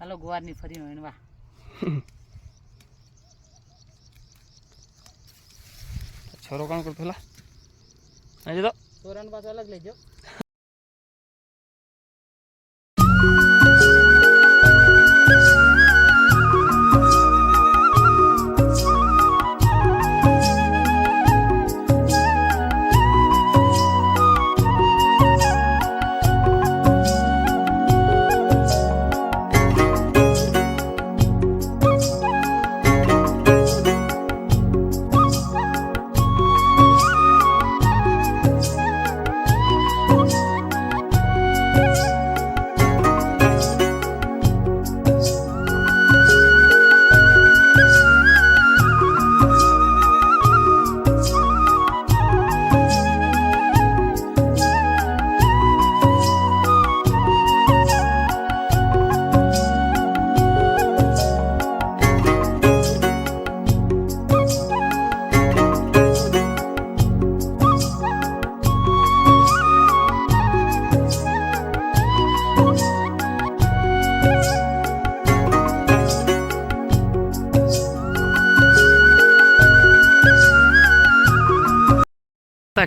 હાલો ગુવારની ફરી વીણવા. છોરો કોણ કર પેલા આજે તો છોરાનું પાછું અલગ લેજો.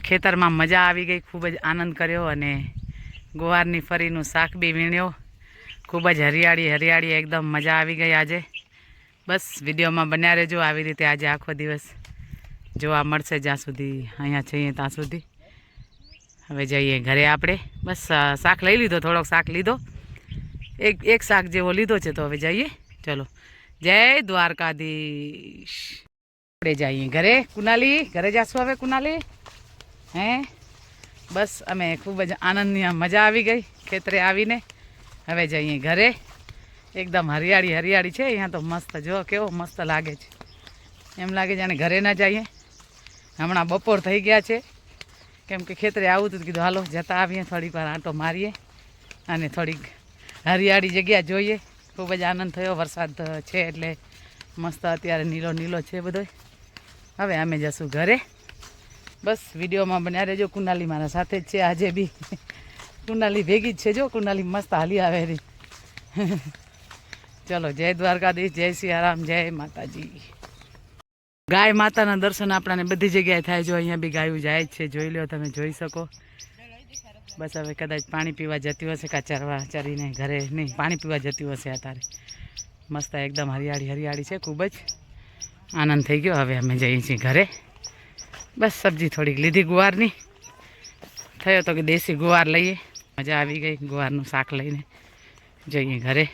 ખેતરમાં મજા આવી ગઈ, ખૂબ જ આનંદ કર્યો અને ગુવારની ફરીનું શાક બી વીણ્યો. ખૂબ જ હરિયાળી એકદમ મજા આવી ગઈ આજે. બસ વિડીયોમાં બન્યા રહેજો. આવી રીતે આજે આખો દિવસ જોવા મળશે જ્યાં સુધી અહીંયા છીએ ત્યાં સુધી. હવે જઈએ ઘરે આપણે. બસ શાક લઈ લીધો, થોડોક શાક લીધો, એક શાક જેવો લીધો છે. તો હવે જઈએ, ચલો. જય દ્વારકાધીશ. આપણે જઈએ ઘરે. કુનાલી ઘરે જાશું હવે. કુનાલી હે બસ અમે ખૂબ જ આનંદની મજા આવી ગઈ ખેતરે આવીને. હવે જઈએ ઘરે. એકદમ હરિયાળી છે અહીંયા તો. મસ્ત જો કેવો મસ્ત લાગે છે. એમ લાગે જાણે ઘરે ના જઈએ. હમણાં બપોર થઈ ગયા છે, કેમ કે ખેતરે આવું હતું, કીધું હાલો જતા આવીએ, થોડીક વાર આંટો મારીએ અને થોડીક હરિયાળી જગ્યા જોઈએ. ખૂબ જ આનંદ થયો. વરસાદ છે એટલે મસ્ત અત્યારે નીલો છે બધો. હવે અમે જશું ઘરે. બસ વિડીયોમાં બન્યા રહેજો. કુનાલી મારા સાથે જ છે આજે બી. કુનાલી ભેગી જ છે જો. કુનાલી મસ્ત હાલી આવે રહી. ચલો, જય દ્વારકાધીશ, જય સિયારામ, જય માતાજી. ગાય માતાના દર્શન આપણાને બધી જગ્યાએ થાય. જો અહીંયા બી ગાયું જાય જ છે, જોઈ લો તમે, જોઈ શકો. બસ હવે કદાચ પાણી પીવા જતી હશે, કાં ચરવા ચરીને ઘરે નહીં, પાણી પીવા જતી હશે અત્યારે. મસ્ત એકદમ હરિયાળી છે. ખૂબ જ આનંદ થઈ ગયો. હવે અમે જઈએ છીએ ઘરે. બસ સબ્જી થોડીક લીધી ગુવારની. થયો તો કે દેશી ગુવાર લઈએ. મજા આવી ગઈ ગુવારનું શાક લઈને. જઈએ ઘરે.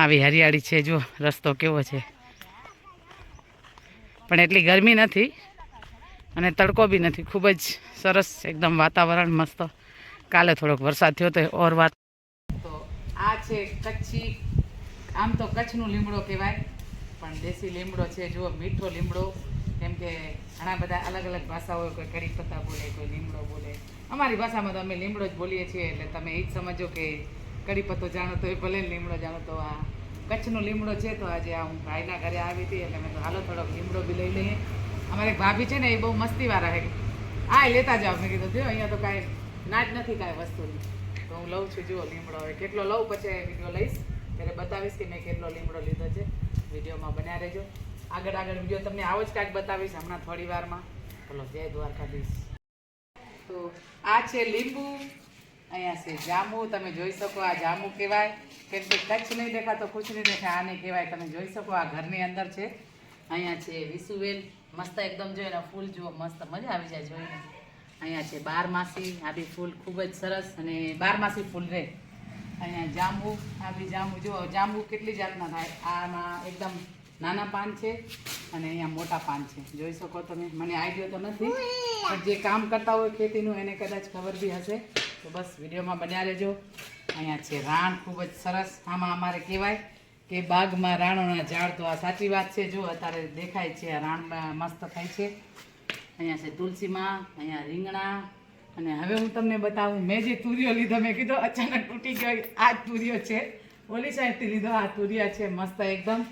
આવી હરિયાળી છે જો. રસ્તો કેવો છે, પણ એટલી ગરમી નથી અને તડકો બી નથી. ખૂબ જ સરસ એકદમ વાતાવરણ મસ્ત. કાલે થોડોક વરસાદ થયો તો ઓર વાત. તો આ છે કચ્છી, આમ તો કચ્છનું લીમડો કહેવાય, પણ દેશી લીમડો છે. જુઓ, મીઠો લીમડો. કેમ કે ઘણા બધા અલગ ભાષાઓ, કોઈ કડી પત્તા બોલે, કોઈ લીમડો બોલે. અમારી ભાષામાં તો અમે લીમડો જ બોલીએ છીએ, એટલે તમે એ જ સમજો કે કડી પત્તો જાણો તો એ ભલે, લીમડો જાણો તો. આ કચ્છનો લીમડો છે. તો આજે હું ભાઈના ઘરે આવી હતી એટલે મેં તો હાલો થોડોક લીમડો બી લઈ લઈએ. અમારી ભાભી છે ને એ બહુ મસ્તીવાળા હે. આ લેતા જાઓ. મેં કીધું જો અહીંયા તો કાંઈ ના જ નથી કાંઈ વસ્તુની. તો હું લઉં છું. જુઓ લીમડો હવે કેટલો લઉં, પછી વિડીયો લઈશ ત્યારે બતાવીશ કે મેં કેટલો લીમડો લીધો છે. વિડીયોમાં બન્યા રહેજો. આગળ વિડીયો તમને આવો જ કાંઈક બતાવીશ હમણાં થોડી વારમાં. ચલો, જય દ્વારકાધીશ. તો આ છે લીંબુ, અહીંયા છે જાંબુ. તમે જોઈ શકો આ જાંબુ કહેવાય. કેમ કે કચ્છ નહીં દેખાતો, કુછ નહીં દેખાય, આને કહેવાય. તમે જોઈ શકો આ ઘરની અંદર છે. અહીંયા છે વિસુવેલ, મસ્ત એકદમ. જો એના ફૂલ જુઓ, મસ્ત મજા આવી જાય જોઈને. અહીંયા છે બારમાસી, આ બી ફૂલ ખૂબ જ સરસ અને બારમાસી ફૂલ રહે. અહીંયા જાંબુ, આ બી જાંબુ. જુઓ જાંબુ કેટલી જાતના થાય. આમાં એકદમ નાના પાન છે અને અહીંયા મોટા પાન છે. જોઈ શકો તમે. મને આઈડિયો તો નથી, પણ જે કામ કરતા હોય ખેતીનું એને કદાચ ખબર બી હશે. તો બસ વિડીયોમાં બન્યા રહેજો. અહીંયા છે રાણ, ખૂબ જ સરસ. આમાં અમારે કહેવાય કે બાગમાં રાણોના ઝાડ. તો આ સાચી વાત છે. જો અત્યારે દેખાય છે આ રાણ મસ્ત થાય છે. અહીંયા છે તુલસીમાં, અહીંયા રીંગણા. અને હવે હું તમને બતાવું, મેં જે તુરિયો લીધો, મેં કીધું અચાનક તૂટી ગયો. આ જ તુરિયો છે. ઓલી સાઈડથી લીધો. આ તુરિયા છે મસ્ત એકદમ.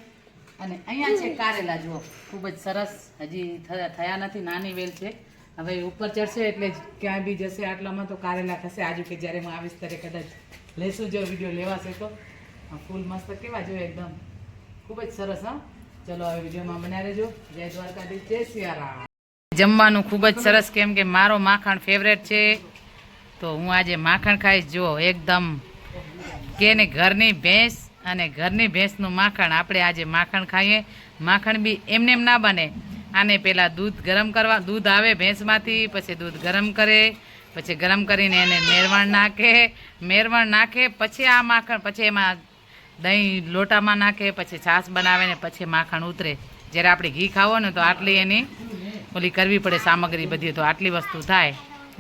અને અહીંયા છે કારેલા. જુઓ ખૂબ જ સરસ. હજી થયા નથી, નાની વેલ છે. હવે ઉપર ચડશે એટલે ક્યાંય બી જશે આટલામાં તો કારેલા થશે. આજુ કે જ્યારે હું આવીશ ત્યારે કદાચ લેશું, જો વિડીયો લેવાશે તો. આ ફૂલ મસ્ત કેવા જોઈએ એકદમ ખૂબ જ સરસ. હા, ચલો હવે વિડીયોમાં બન્યા રહેજો. જય દ્વારકાધીશ, જય સિયારામ. જમવાનું ખૂબ જ સરસ, કેમ કે મારો માખણ ફેવરેટ છે, તો હું આજે માખણ ખાઈશ. જો એકદમ કે ને ઘરની ભેંસ અને ઘરની ભેંસનું માખણ. આપણે આજે માખણ ખાઈએ. માખણ બી એમને એમ ના બને. આને પહેલાં દૂધ ગરમ કરવા, દૂધ આવે ભેંસમાંથી, પછી દૂધ ગરમ કરે, પછી ગરમ કરીને એને મેરવણ નાખે, પછી આ માખણ, પછી એમાં દહીં લોટામાં નાખે, પછી છાશ બનાવે ને પછી માખણ ઉતરે. જ્યારે આપણે ઘી ખાવો ને તો આટલી એની ઓલી કરવી પડે સામગ્રી બધી, તો આટલી વસ્તુ થાય.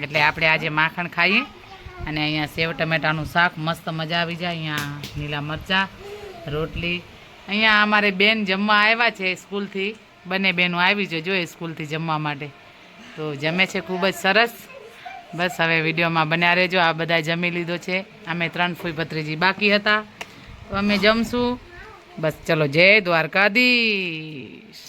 એટલે આપણે આજે માખણ ખાઈએ. અને અહીંયા સેવ ટમેટાનું શાક મસ્ત મજા આવી જાય. અહીંયા લીલા મરચાં, રોટલી. અહીંયા અમારે બેન જમવા આવ્યા છે સ્કૂલથી. બંને બહેનો આવી છે જોઈએ સ્કૂલથી જમવા માટે, તો જમે છે ખૂબ જ સરસ. બસ હવે વિડીયોમાં બન્યા રહેજો. આ બધા જમી લીધો છે. અમે 3 ફૂઈ ભત્રીજી બાકી હતા, તો અમે જમશું. બસ ચલો, જય દ્વારકાધીશ.